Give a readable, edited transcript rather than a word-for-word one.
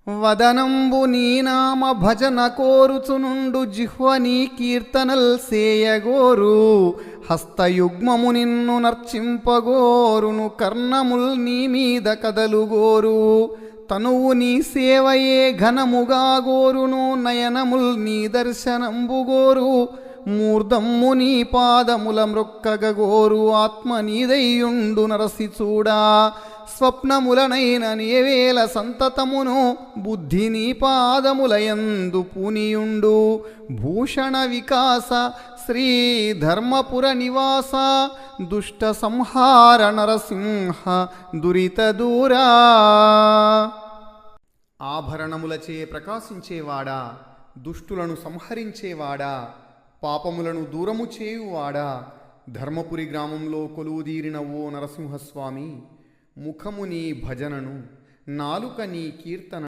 వదనంబు నీ నామ భజన కోరుచునుండు జిహ్వ నీ కీర్తనల్ సేయగోరు హస్తయుగ్మము నిన్ను నర్చింపగోరును కర్ణముల్ నీ మీద కదలుగోరు తనువు నీ సేవయే ఘనముగా గోరును నయనముల్ నీ దర్శనంబుగోరు మూర్ధమ్ము నీ పాదముల మ్రొక్కగోరు ఆత్మ నీదయ్యుండు నరసి చూడా స్వప్నములనైన నీవేల సంతతమును బుద్ధి నీ పాదములయందు పూనియుండు భూషణ వికాస శ్రీ ధర్మపుర నివాస దుష్ట సంహార నరసింహ దురిత దూరా. ఆభరణములచే ప్రకాశించేవాడా, దుష్టులను సంహరించేవాడా, పాపములను దూరము చేయువాడా, ధర్మపురి గ్రామంలో కొలువుదీరిన ఓ నరసింహస్వామి, ముఖము నీ భజనను, నాలుక నీ కీర్తన